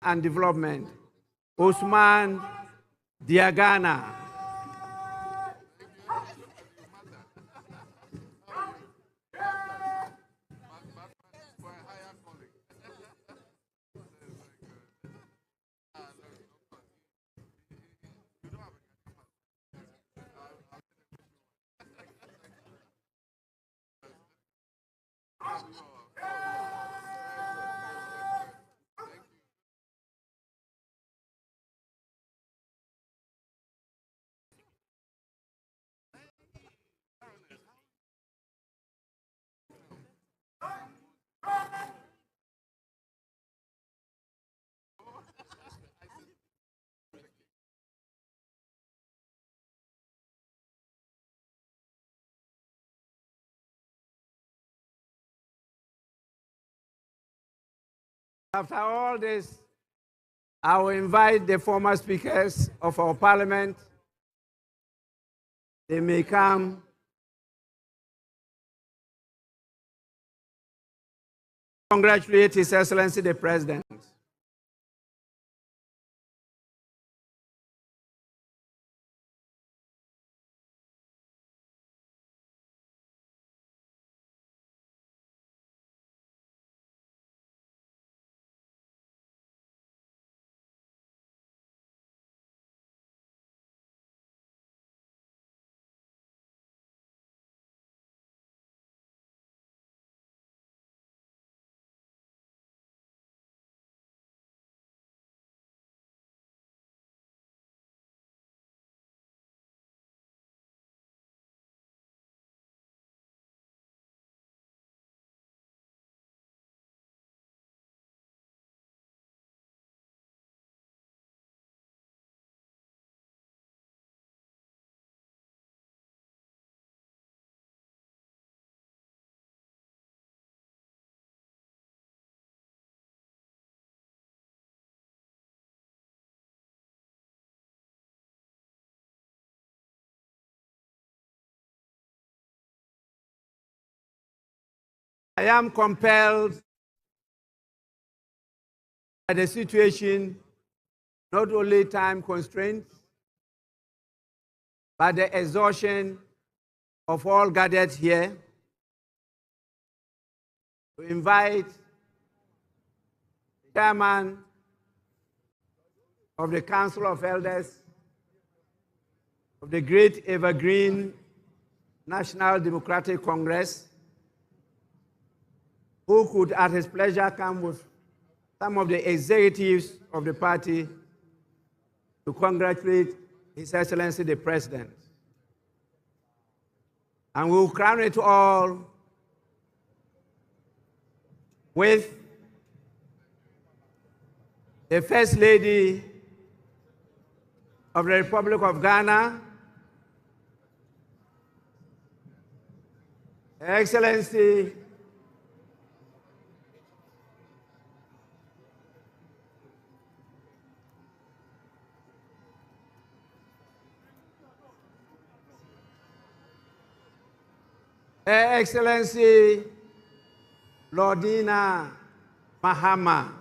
and Development, Usman Diagana. After all this, I will invite the former speakers of our parliament. They may come. Congratulate His Excellency the President. I am compelled by the situation, not only time constraints, but the exhaustion of all gathered here, to invite the chairman of the Council of Elders of the Great Evergreen National Democratic Congress, who could at his pleasure come with some of the executives of the party to congratulate His Excellency the President. And we will crown it all with the First Lady of the Republic of Ghana, Her Excellency Lordina Mahama.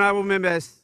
Honorable members,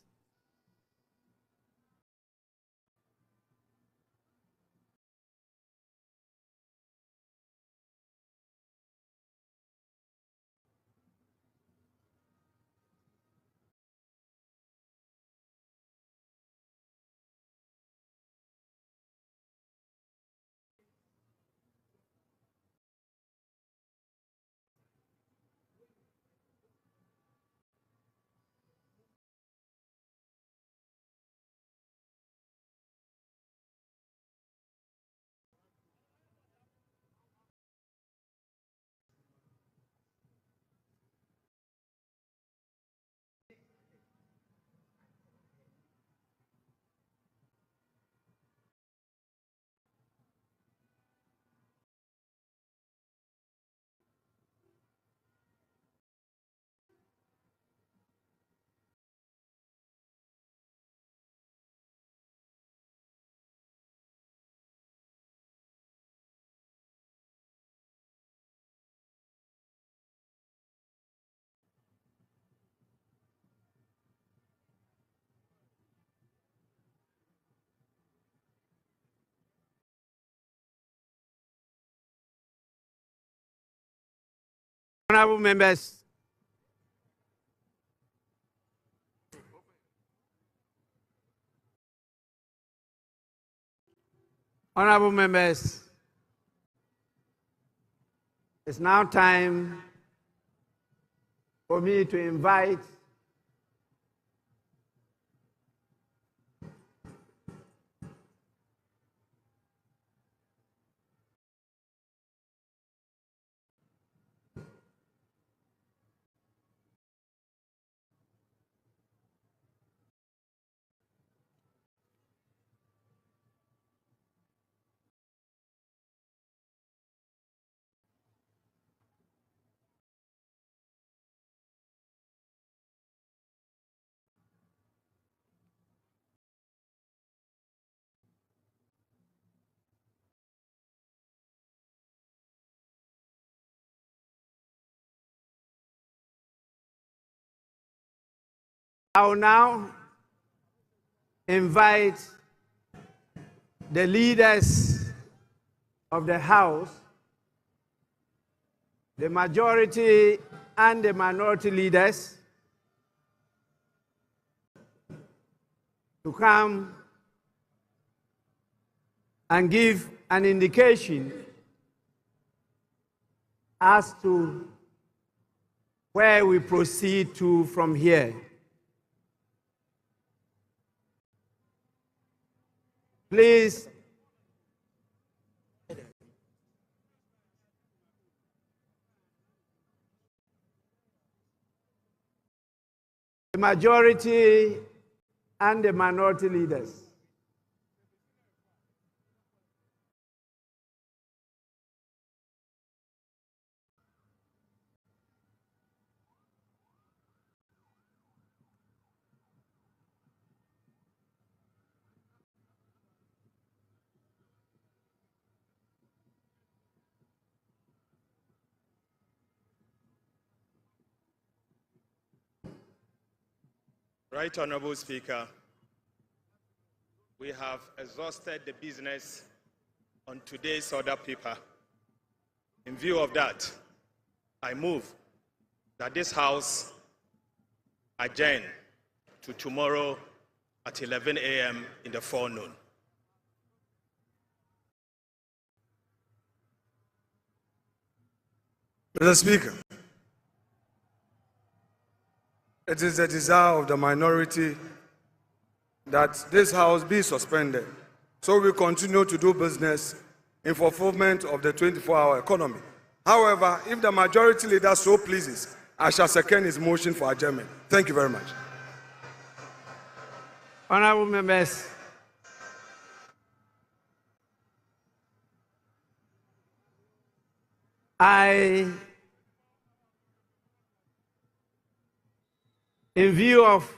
honorable members, honorable members, it's now time for me to invite I will now invite the leaders of the House, the majority and the minority leaders, to come and give an indication as to where we proceed to from here. Please, the majority and the minority leaders. Right Honorable Speaker, we have exhausted the business on today's order paper. In view of that, I move that this House adjourn to tomorrow at 11 a.m. in the forenoon. Mr. Speaker, it is the desire of the minority that this House be suspended so we continue to do business in fulfillment of the 24-hour economy. However, if the majority leader so pleases, I shall second his motion for adjournment. Thank you very much. Honorable members, in view of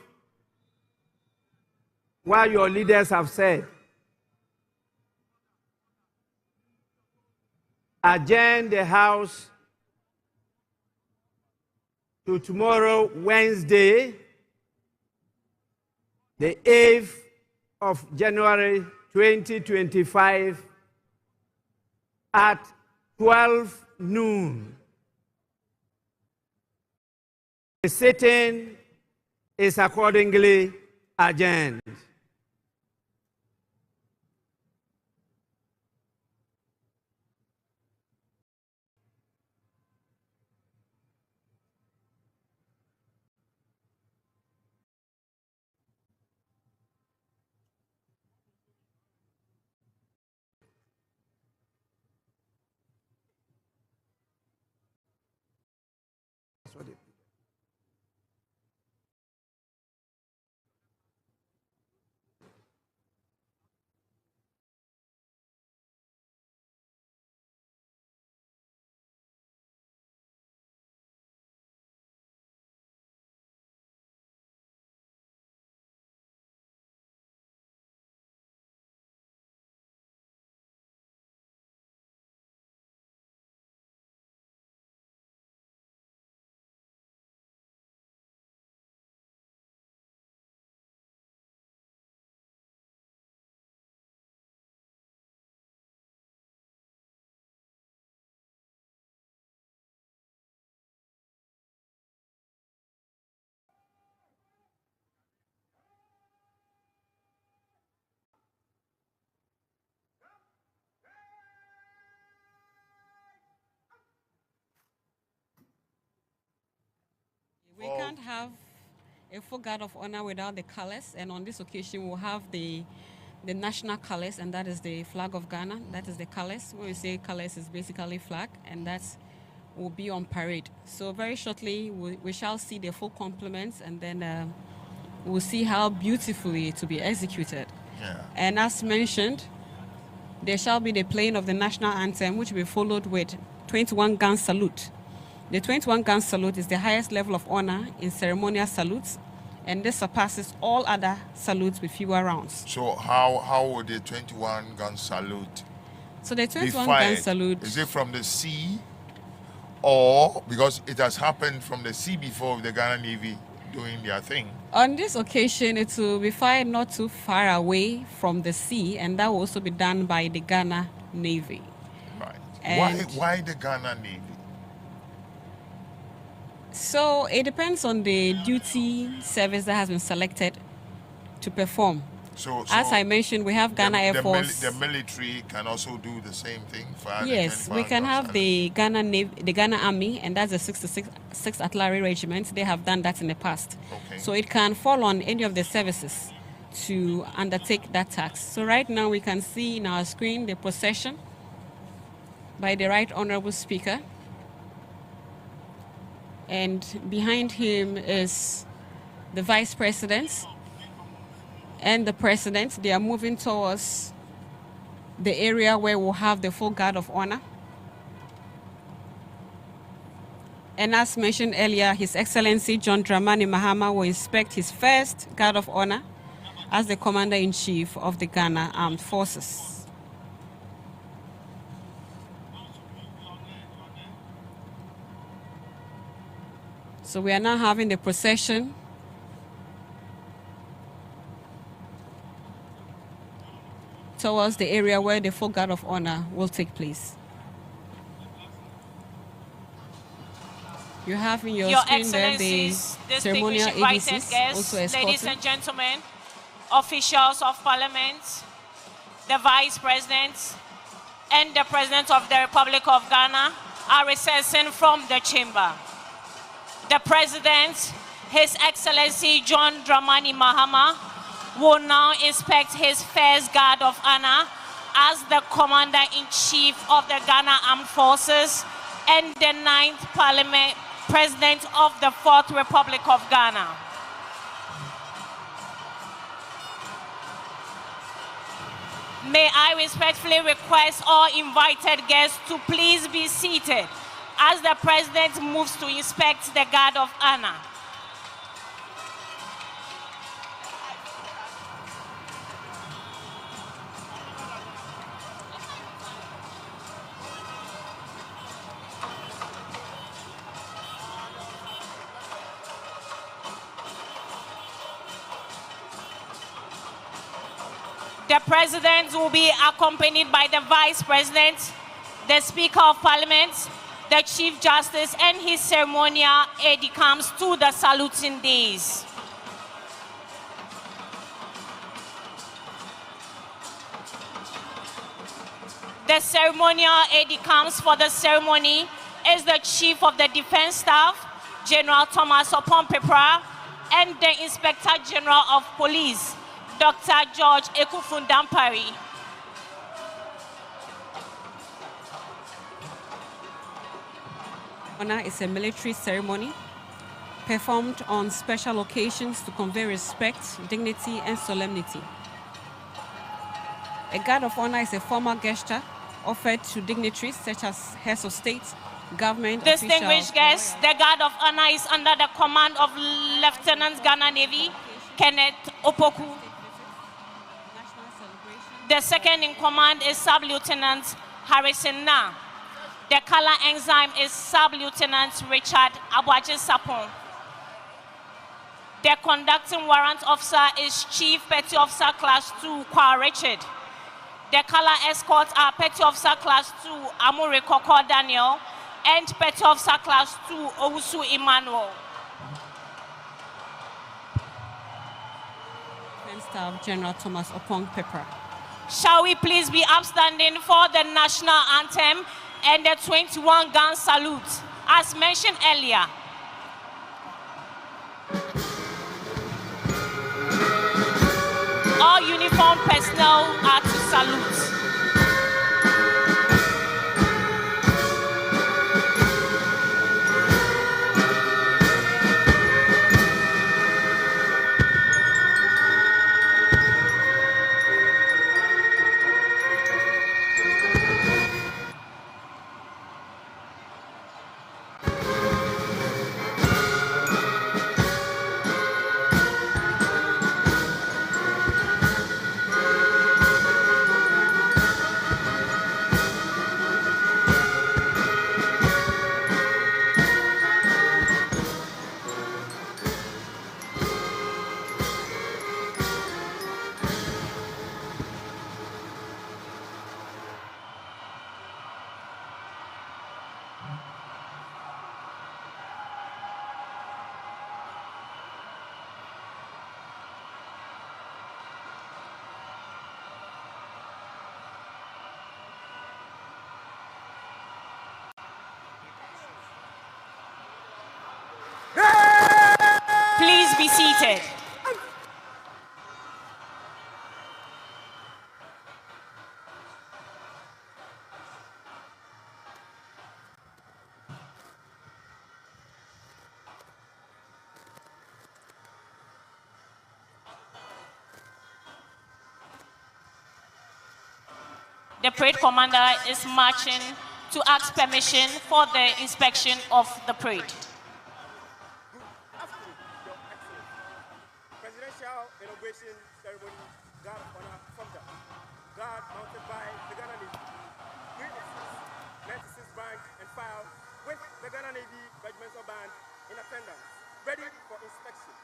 what your leaders have said, adjourn the House to tomorrow, Wednesday, the 8th of January 2025 at 12 noon. The sitting is accordingly adjourned. We can't have a full guard of honor without the colors, and on this occasion we'll have the national colors, and that is the flag of Ghana. That is the colors. When we say colors, it's basically flag, and that will be on parade. So very shortly we shall see the full complements, and then we'll see how beautifully it will be executed. Yeah. And as mentioned, there shall be the playing of the national anthem, which will be followed with 21-gun salute. The 21-gun salute is the highest level of honor in ceremonial salutes, and this surpasses all other salutes with fewer rounds. So how would the 21-gun salute So the be 21-gun fired? salute, Is it from the sea, or because it has happened from the sea before with the Ghana Navy doing their thing? on this occasion, it will be fired not too far away from the sea, and that will also be done by the Ghana Navy. Right. And- Why the Ghana Navy? So it depends on the duty service that has been selected to perform. So As I mentioned, we have Ghana Air Force. The military can also do the same thing. Fire the Yes, we 21 can guns have and- the Ghana Navy, the Ghana Army, and that's the 6th Artillery Regiment. They have done that in the past. Okay. So it can fall on any of the services to undertake that task. So right now we can see in our screen the procession by the Right Honorable Speaker. And behind him is the Vice President and the President. They are moving towards the area where we'll have the full guard of honor. And as mentioned earlier, His Excellency John Dramani Mahama will inspect his first guard of honor as the Commander-in-Chief of the Ghana Armed Forces. So we are now having the procession towards the area where the full guard of honor will take place. You have in your screen there the Excellencies, ceremonial distinguished invited ADCs guests, also ladies escorted. and gentlemen, officials of Parliament, the Vice President, and the President of the Republic of Ghana are recessing from the chamber. The President, His Excellency John Dramani Mahama, will now inspect his first guard of honor as the Commander-in-Chief of the Ghana Armed Forces and the 9th Parliament President of the 4th Republic of Ghana. May I respectfully request all invited guests to please be seated as the President moves to inspect the guard of honor. The President will be accompanied by the Vice President, the Speaker of Parliament, the Chief Justice, and his ceremonial aide-de-camp to the saluting days. The ceremonial aide-de-camp for the ceremony is the Chief of the Defense Staff, General Thomas Opon-Pepra, and the Inspector General of Police, Dr. George Ekufundampari. Honor is a military ceremony performed on special occasions to convey respect, dignity, and solemnity. A guard of honor is a formal gesture offered to dignitaries such as heads of state, government, distinguished guests, the guard of honor is under the command of Lieutenant Ghana Navy Kenneth Opoku. The second in command is Sub-Lieutenant Harrison Na. The color ensign is Sub-Lieutenant Richard Abwaji Sapon. The conducting warrant officer is Chief Petty Officer Class 2 Kwale Richard. The color escorts are Petty Officer Class 2 Amure Koko Daniel and Petty Officer Class 2 Owusu Emmanuel. Defense Staff General Thomas Opon-Pepra. Shall we please be upstanding for the national anthem and the 21-gun salute, as mentioned earlier. All uniformed personnel are to salute. Please be seated. The parade commander is marching to ask permission for the inspection of the parade. Inauguration ceremony, guard of honor from the guard mounted by the Ghana Navy. 96 rank and file with the Ghana Navy regimental band in attendance, ready for inspection.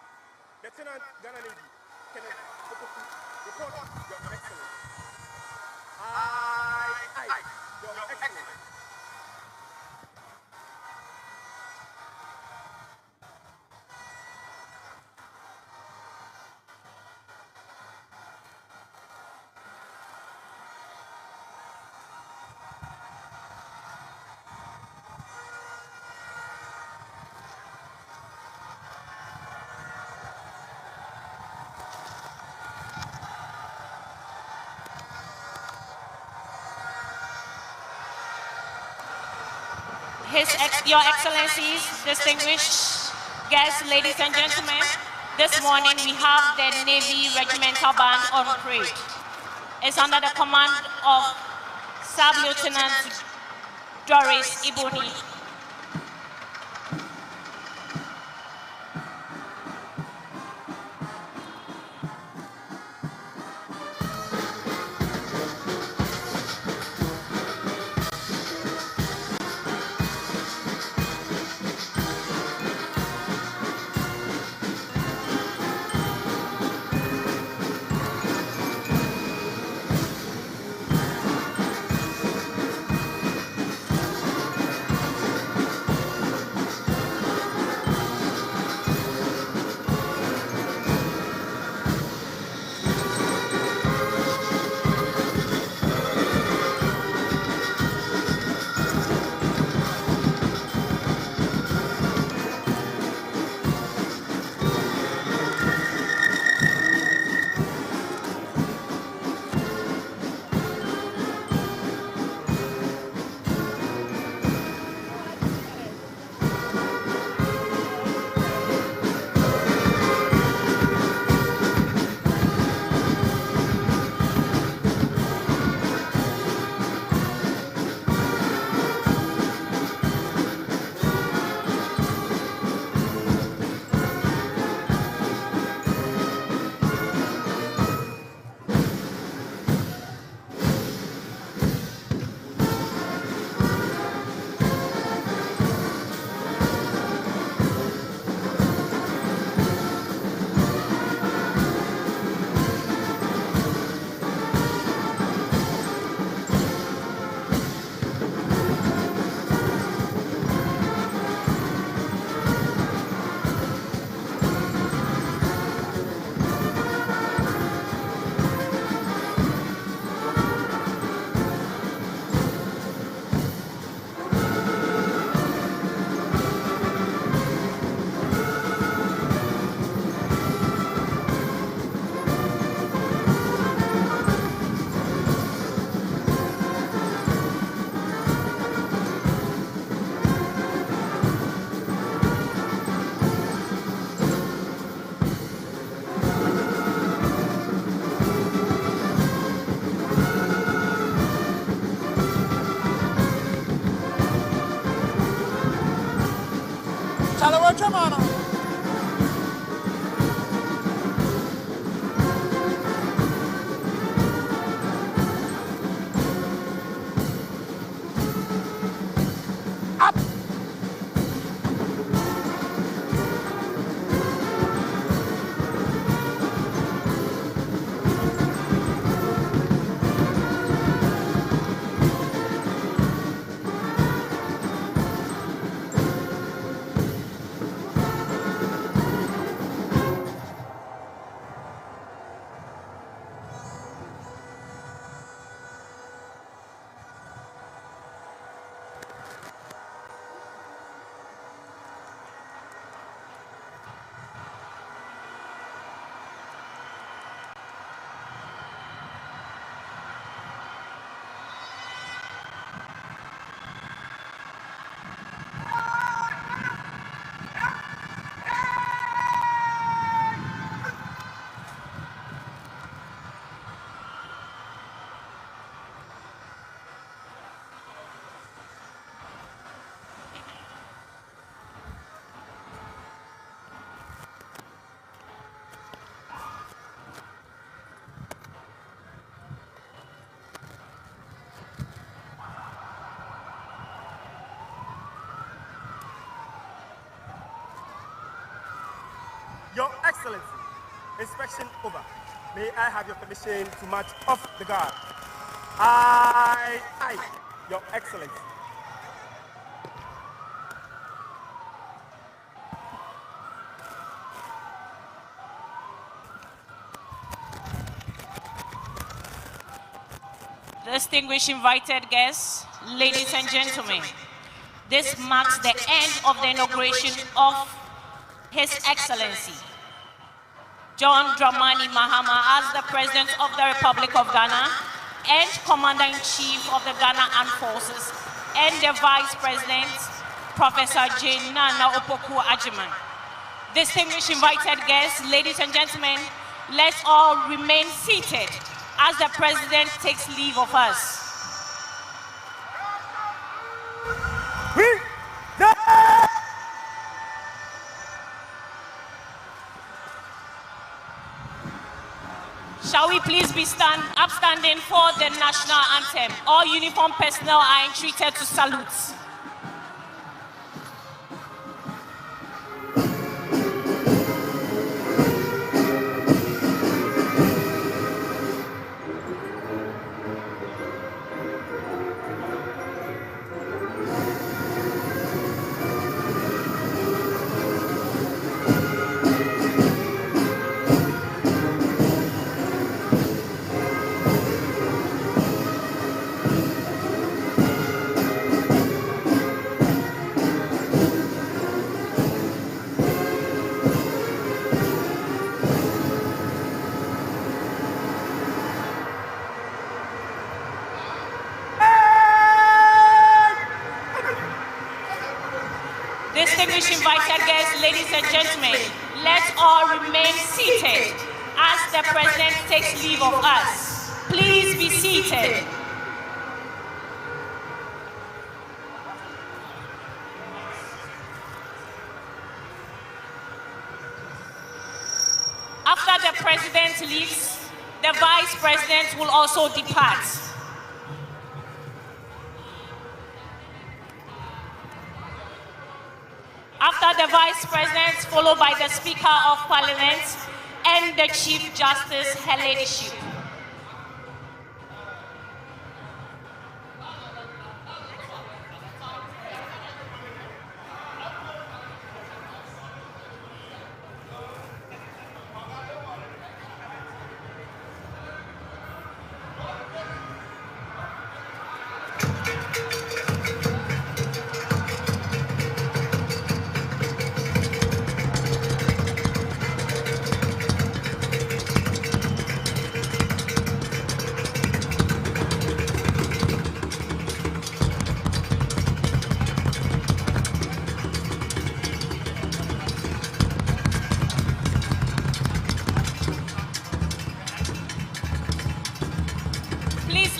Lieutenant Ghana Navy Kenneth Opoku, report Your Excellency. Aye, Your Excellency. Your Excellencies, distinguished guests, ladies and gentlemen, this morning we have the Navy Regimental Band on parade. It's under the command of Sub-Lieutenant Doris Iboni. Your Excellency, inspection over. May I have your permission to march off the guard? Aye, Your Excellency. Distinguished invited guests, ladies and gentlemen, this marks the end of the inauguration of His Excellency John Dramani Mahama as the President of the Republic of Ghana and Commander-in-Chief of the Ghana Armed Forces and the Vice President, Professor Jane Nana Opoku Ajiman. Distinguished invited guests, ladies and gentlemen, let's all remain seated as the President takes leave of us. Shall we please be upstanding for the national anthem? All uniformed personnel are entreated to salute. Distinguished invited guests, ladies and gentlemen, let's all remain seated as the President takes leave of us. Please be seated. After the President leaves, the Vice President will also depart. After the Vice President, followed by the Speaker of Parliament and the Chief Justice, her ladyship.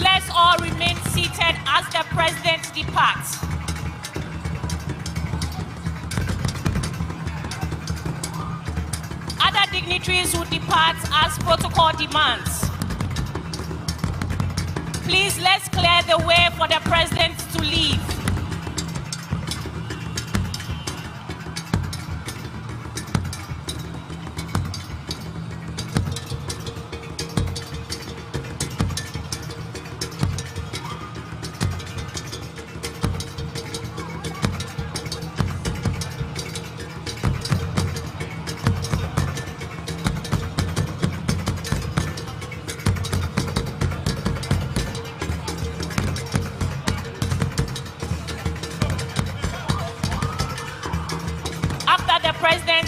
Let's all remain seated as the President departs. dignitaries who depart as protocol demands. Please, let's clear the way for the president to leave.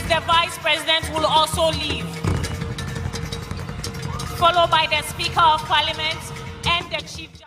The vice president will also leave, followed by the Speaker of Parliament and the Chief Justice.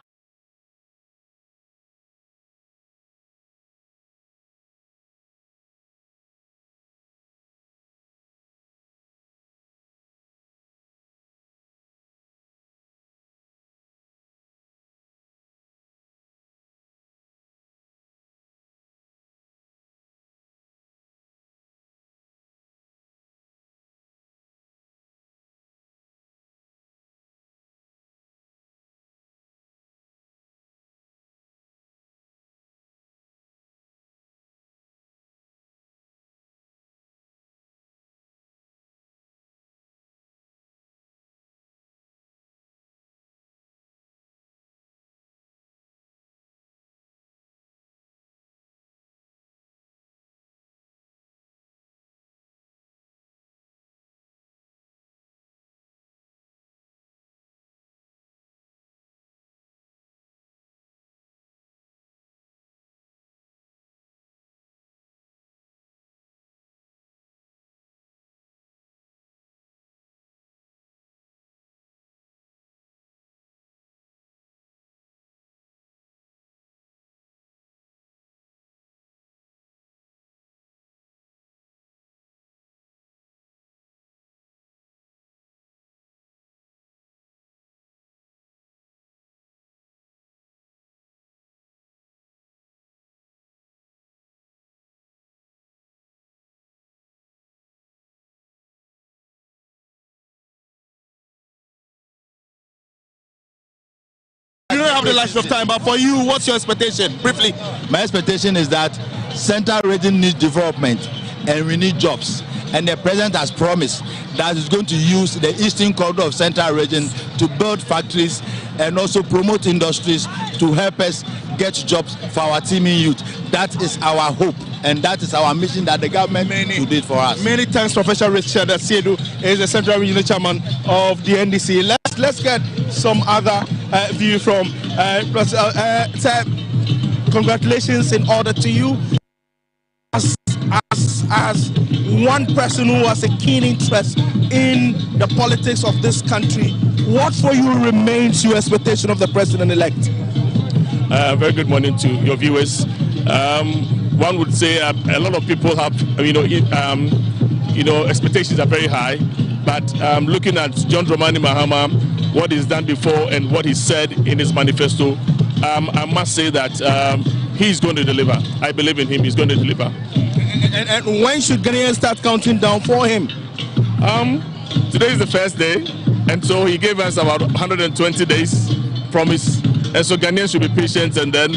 You don't have the luxury of time, but for you, what's your expectation? Briefly. My expectation is that Central Region needs development and we need jobs. And the president has promised that he's going to use the eastern corridor of Central Region to build factories and also promote industries to help us get jobs for our teeming youth. That is our hope, and that is our mission that the government should do for us. Many thanks, Professor Richard Asiedu is the Central Regional Chairman of the NDC. Let's get some other view from sir, congratulations in order to you. As one person who has a keen interest in the politics of this country, what for you remains your expectation of the president-elect? Very good morning to your viewers. One would say a lot of people have, expectations are very high. But looking at John Dramani Mahama, what he's done before and what he said in his manifesto, I must say that he's going to deliver. I believe in him. He's going to deliver. And when should Ghanaians start counting down for him? Today is the first day, and so he gave us about 120 days promise. And so Ghanaians should be patient and then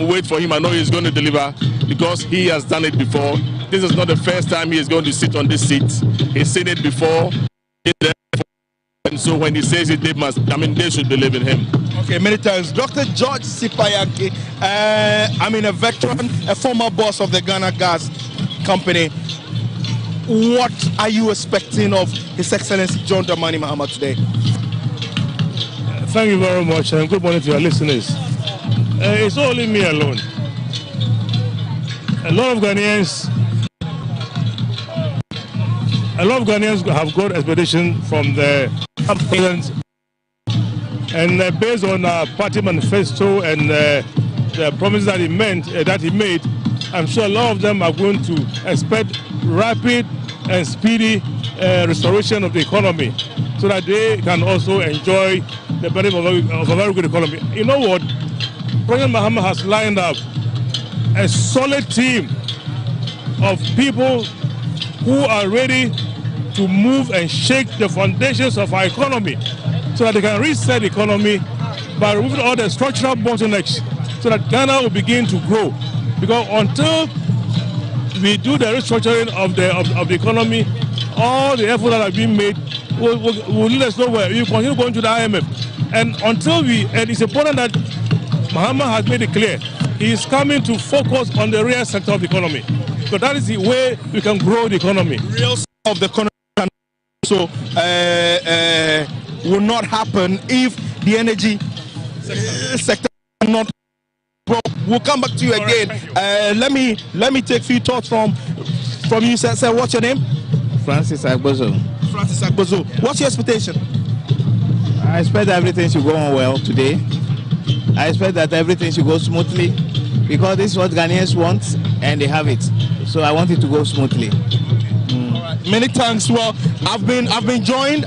wait for him. I know he's going to deliver because he has done it before. This is not the first time he is going to sit on this seat. He's seen it before. And so when he says it, they should believe in him. Okay, many thanks. Dr. George Sipayaki, a veteran, a former boss of the Ghana Gas Company. What are you expecting of His Excellency John Dramani Mahama today? Thank you very much, and good morning to your listeners. It's only me alone. A lot of Ghanaians have got expectation from the president, and based on our party manifesto and the promises that he made, I'm sure a lot of them are going to expect rapid and speedy restoration of the economy, so that they can also enjoy the benefit of a very good economy. You know what? President Mahama has lined up a solid team of people who are ready to move and shake the foundations of our economy so that they can reset the economy by removing all the structural bottlenecks so that Ghana will begin to grow. Because until we do the restructuring of the economy, all the efforts that have been made will lead us nowhere. We continue going to the IMF. And until and it's important that Mahama has made it clear, he is coming to focus on the real sector of the economy. So that is the way we can grow the economy. Real sector of the economy will not happen if the energy sector not. We'll come back to you again. Let me take a few thoughts from you, sir. What's your name? Francis Agbozo. Francis Agbozo. What's your expectation? I expect everything should go on well today. I expect that everything should go smoothly because this is what Ghanaians want and they have it. So I want it to go smoothly. All right. Many thanks. Well, I've been joined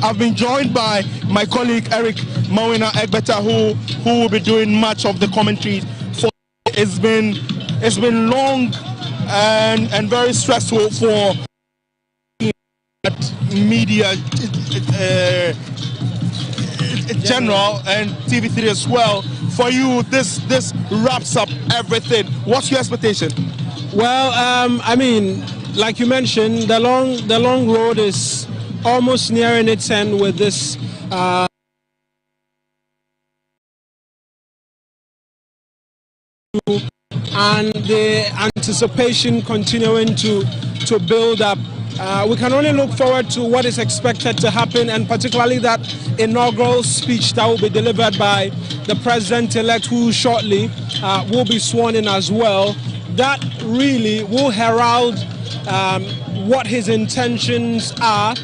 by my colleague Eric Mawina Egbeta, who will be doing much of the commentary. It's been long and very stressful for media general and TV3 as well. For you, this wraps up everything. What's your expectation? Well, I mean, like you mentioned, the long road is almost nearing its end with this. And the anticipation continuing to build up. We can only look forward to what is expected to happen, and particularly that inaugural speech that will be delivered by the president-elect, who shortly will be sworn in as well. That really will herald what his intentions are.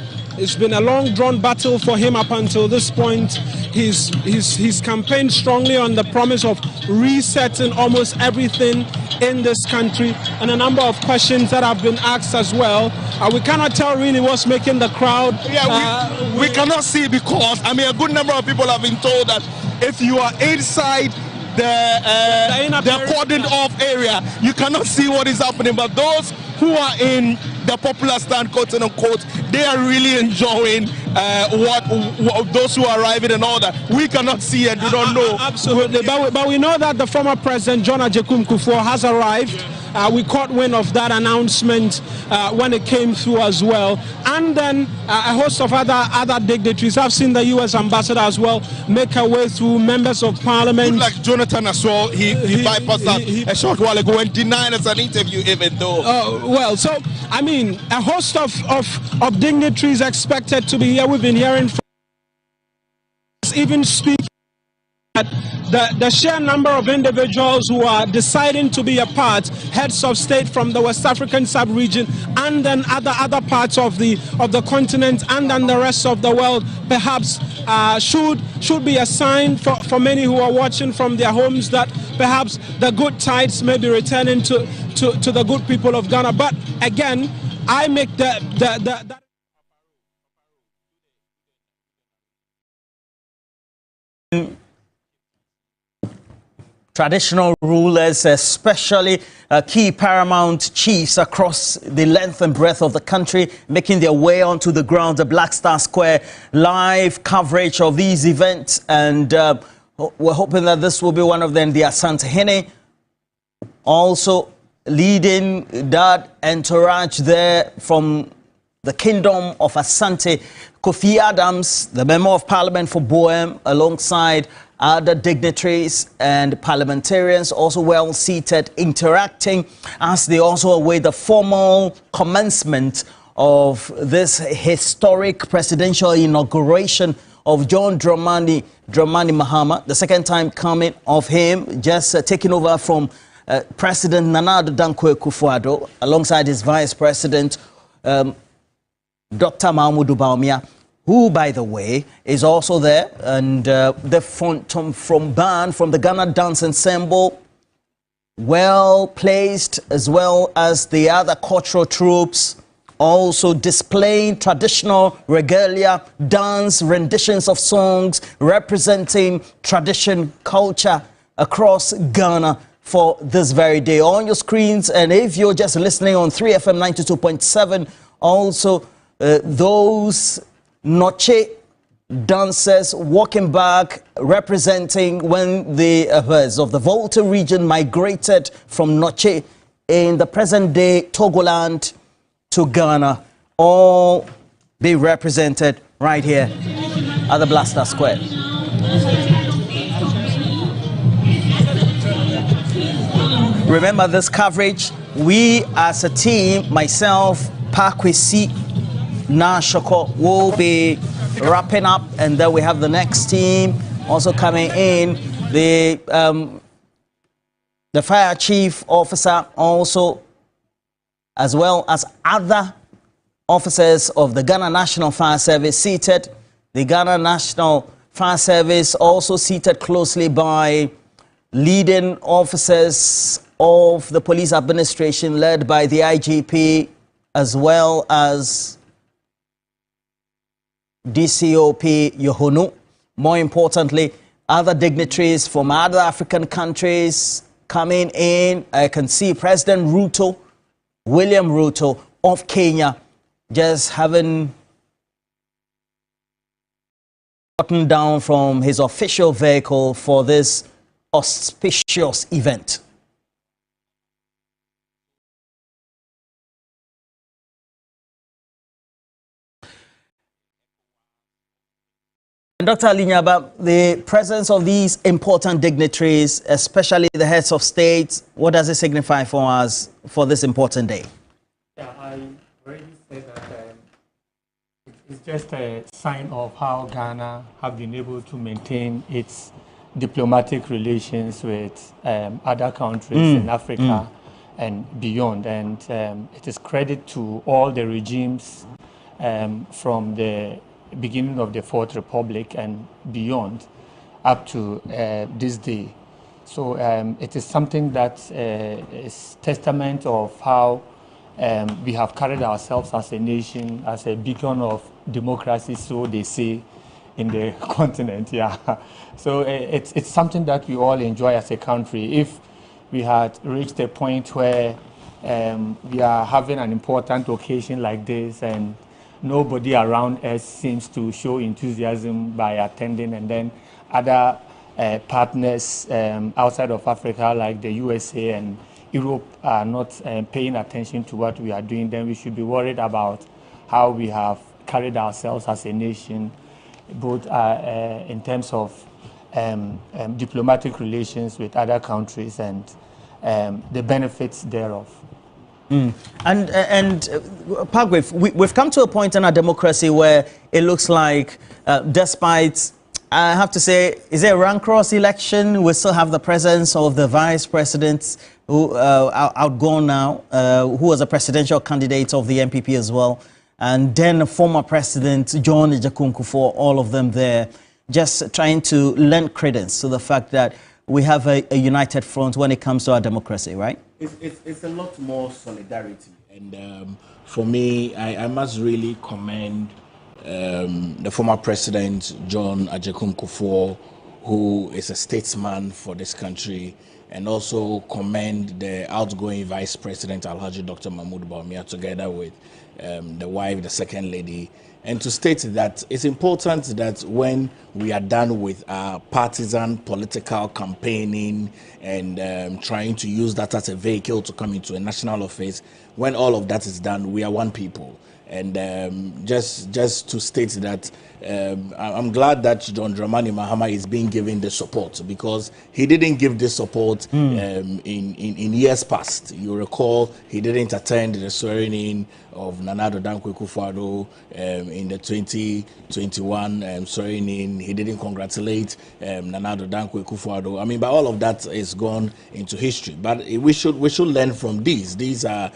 It's been a long-drawn battle for him up until this point. He's campaigned strongly on the promise of resetting almost everything in this country, and a number of questions that have been asked as well. We cannot tell really what's making the crowd. Yeah, we cannot see because, I mean, a good number of people have been told that if you are inside the cordoned off area, you cannot see what is happening. But those who are in the popular stand, quote unquote, they are really enjoying what those who are arriving and all that. We cannot see and do not know. Absolutely, but we know that the former president John Ajekum Kufuor has arrived. We caught wind of that announcement when it came through as well, and then a host of other dignitaries. I've seen the U.S. ambassador as well make her way through, members of parliament. Like Jonathan as well, he bypassed that a short while ago and denied us an interview, even though. Well, so I mean, a host of dignitaries expected to be here. We've been hearing from even speak at the sheer number of individuals who are deciding to be a part, heads of state from the West African sub-region, and then other parts of the continent, and then the rest of the world, perhaps should be a sign for many who are watching from their homes that perhaps the good tides may be returning to the good people of Ghana. But again, I make the traditional rulers, especially key paramount chiefs across the length and breadth of the country, making their way onto the ground, the Black Star Square, live coverage of these events. And we're hoping that this will be one of them. The Asante Hene also leading that entourage there from the Kingdom of Asante. Kofi Adams, the Member of Parliament for Boem, alongside other dignitaries and parliamentarians, also well seated, interacting as they also await the formal commencement of this historic presidential inauguration of John Dramani Mahama, the second time coming of him, just taking over from President Nana Addo Dankwa Akufo-Addo, alongside his Vice President, Dr. Mahmoud Bawumia, who, by the way, is also there, and the from band from the Ghana Dance Ensemble, well placed, as well as the other cultural troops, also displaying traditional regalia, dance, renditions of songs, representing tradition, culture across Ghana for this very day. On your screens, and if you're just listening on 3FM 92.7, also those Noche dancers walking back, representing when the herds of the Volta region migrated from Noche in the present-day Togoland to Ghana, all be represented right here at the Blaster Square. Remember this coverage. We as a team, myself, Pakwesi, Nashoko, will be wrapping up, and then we have the next team also coming in. The fire chief officer also, as well as other officers of the Ghana National Fire Service seated. The Ghana National Fire Service also seated closely by leading officers of the police administration led by the IGP, as well as DCOP Yohonu. More importantly, other dignitaries from other African countries coming in. I can see President Ruto, William Ruto of Kenya, just having gotten down from his official vehicle for this auspicious event. Dr. Alinyaba, the presence of these important dignitaries, especially the heads of state, what does it signify for us for this important day? Yeah, I already said that it's just a sign of how Ghana have been able to maintain its diplomatic relations with other countries in Africa and beyond. And it is credit to all the regimes from the beginning of the Fourth Republic and beyond up to this day. So it is something that is testament of how we have carried ourselves as a nation, as a beacon of democracy, so they say in the continent. Yeah. So it's something that we all enjoy as a country. If we had reached a point where we are having an important occasion like this and nobody around us seems to show enthusiasm by attending, and then other partners outside of Africa like the USA and Europe are not paying attention to what we are doing, then we should be worried about how we have carried ourselves as a nation, both in terms of diplomatic relations with other countries and the benefits thereof. And Pagwef, we've come to a point in our democracy where it looks like, despite, I have to say, is it a rank cross election? We still have the presence of the vice president who outgone now, who was a presidential candidate of the MPP as well, and then former president John Ejakunkufo, all of them there, just trying to lend credence to the fact that we have a united front when it comes to our democracy, right? It's a lot more solidarity, and for me, I must really commend the former president John Ejakunkufo, who is a statesman for this country, and also commend the outgoing vice president Alhaji Dr. Mahmoud Bawumia, together with the wife, the second lady, and to state that it's important that when we are done with our partisan political campaigning and trying to use that as a vehicle to come into a national office, when all of that is done, we are one people. And just to state that I'm glad that John Dramani Mahama is being given the support, because he didn't give this support in years past. You recall he didn't attend the swearing in of Nana Addo Dankwa Akufo-Addo in the 2021 swearing in. He didn't congratulate Nana Addo Dankwa Akufo-Addo. I mean, but all of that is gone into history. But we should learn from these. These are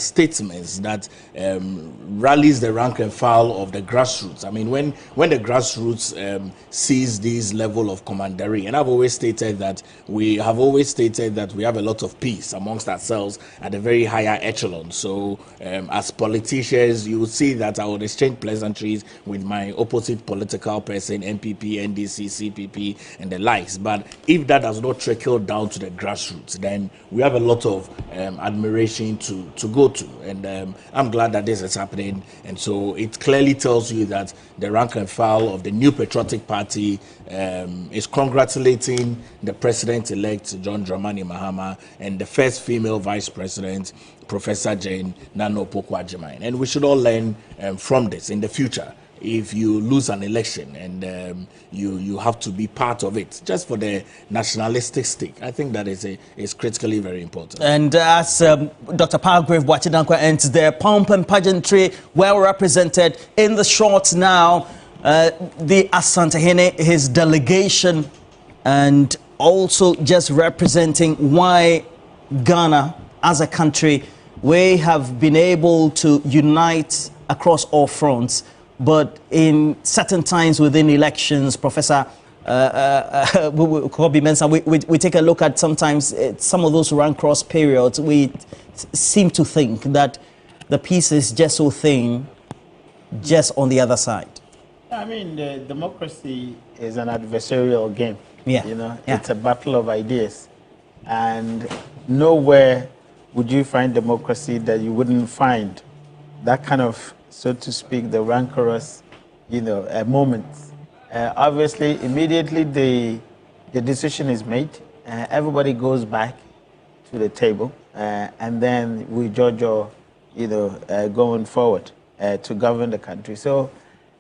statements that rallies the rank and file of the grassroots. I mean, when when the grassroots sees this level of commandery, and I've always stated that we have a lot of peace amongst ourselves at a very higher echelon. So as politicians, you will see that I would exchange pleasantries with my opposite political person, MPP, NDC, CPP, and the likes. But if that does not trickle down to the grassroots, then we have a lot of admiration to go to. And I'm glad that this is happening. And so it clearly tells you that the rank and file of the new patriotic party is congratulating the president-elect John Dramani Mahama and the first female vice president, Professor Jane Nana Opoku-Agyeman. And we should all learn from this in the future. If you lose an election and you have to be part of it just for the nationalistic stake, I think that is critically very important. And as Dr. Palgrave Bwachidankwa ends there, pomp and pageantry well represented in the short now. The Asantehene, his delegation, and also just representing why Ghana as a country, we have been able to unite across all fronts. But in certain times within elections, Professor Kobe Mensah, we take a look at sometimes some of those rank cross periods. We seem to think that the peace is just so thin, just on the other side. I mean, the democracy is an adversarial game. Yeah. You know, it's a battle of ideas. And nowhere would you find democracy that you wouldn't find that kind of, so to speak, the rancorous, moments. Obviously, immediately the decision is made, everybody goes back to the table, and then we judge going forward to govern the country. So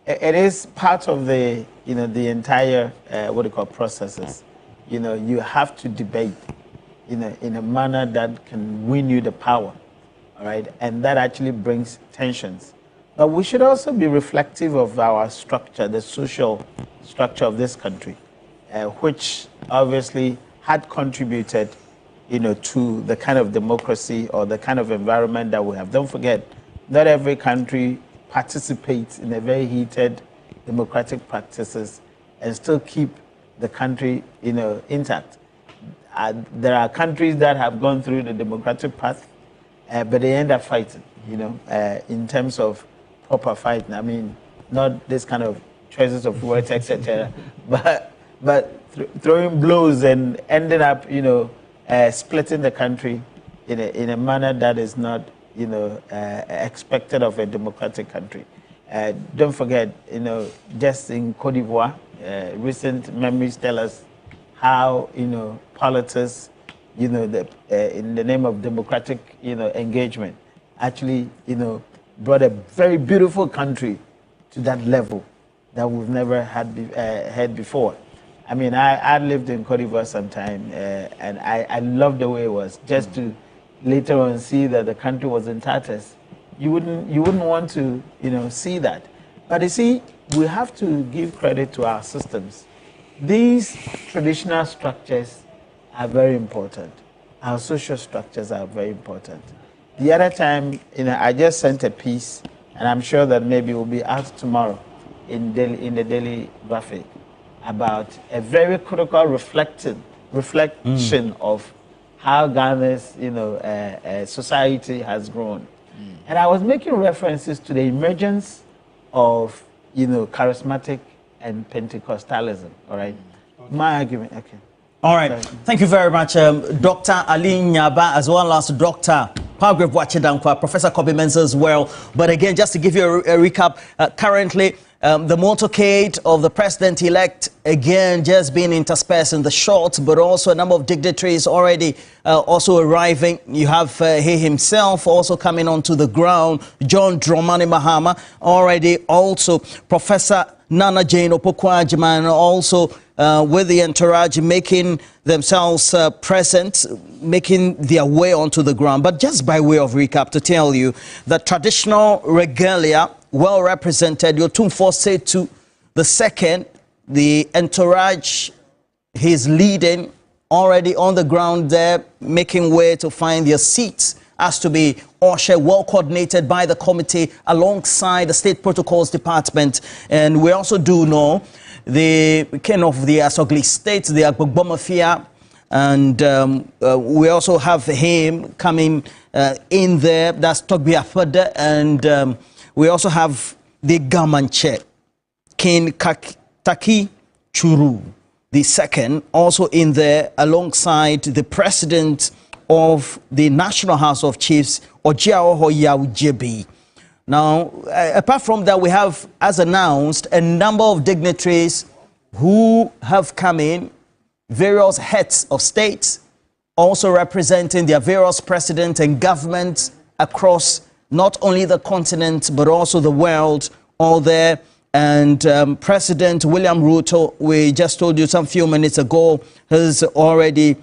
it is part of the entire processes. You have to debate in a manner that can win you the power, all right, and that actually brings tensions. But we should also be reflective of our structure, the social structure of this country, which obviously had contributed, to the kind of democracy or the kind of environment that we have. Don't forget, not every country participates in a very heated democratic practices and still keep the country, intact. There are countries that have gone through the democratic path, but they end up fighting, in terms of proper fighting. I mean, not this kind of choices of words, etc., but throwing blows and ending up, splitting the country in a manner that is not, expected of a democratic country. Don't forget, just in Cote d'Ivoire, recent memories tell us how, politics, in the name of democratic, engagement, actually, brought a very beautiful country to that level that we've never had before. I mean, I lived in Cote d'Ivoire sometime, and I loved the way it was. Just to later on see that the country was in tatters, you wouldn't want to, see that. But you see, we have to give credit to our systems. These traditional structures are very important. Our social structures are very important. The other time, I just sent a piece, and I'm sure that maybe it will be out tomorrow in the Daily Graphic, about a very critical reflection of how Ghana's society has grown. And I was making references to the emergence of charismatic and Pentecostalism. All right, my argument. Okay. All right. Thank you very much, Dr. Ali Nyaba, as well as Dr. Palgrave Bwachidankwa, Professor Kobe Mensah as well. But again, just to give you a recap, currently the motorcade of the president-elect, again, just being interspersed in the short, but also a number of dignitaries already also arriving. You have he himself also coming onto the ground, John Dramani Mahama, already also Professor Nana Jane Opoku-Agyeman, also with the entourage making themselves present, making their way onto the ground. But just by way of recap, to tell you that traditional regalia, well represented, Yotumfo Setu the second, the entourage he's leading, already on the ground there, making way to find their seats has to be ushered, well coordinated by the committee alongside the State Protocols Department. And we also do know the king of the Asogli State, the Agbogbo Mafia, and we also have him coming in there. That's Togbi Afada, and we also have the Gamanche, King Taki Churu the second, also in there alongside the president of the National House of Chiefs, Ojiao Hoyau Jebi. Now, apart from that, we have, as announced, a number of dignitaries who have come in, various heads of states, also representing their various presidents and governments across not only the continent, but also the world, all there. And President William Ruto, we just told you some few minutes ago, has already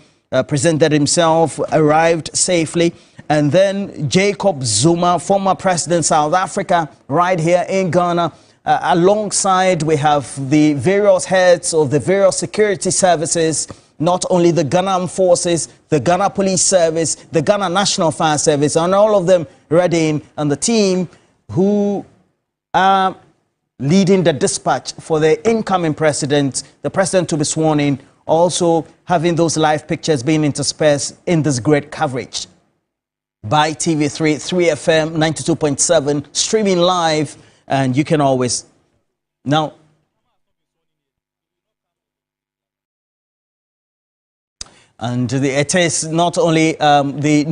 presented himself, arrived safely. And then Jacob Zuma, former president South Africa, right here in Ghana. Alongside, we have the various heads of the various security services, not only the Ghana Armed Forces, the Ghana Police Service, the Ghana National Fire Service, and all of them ready, and the team who are leading the dispatch for the incoming president, the president to be sworn in, also having those live pictures being interspersed in this great coverage by TV3, 3FM 92.7, streaming live, and you can always now. And it is not only the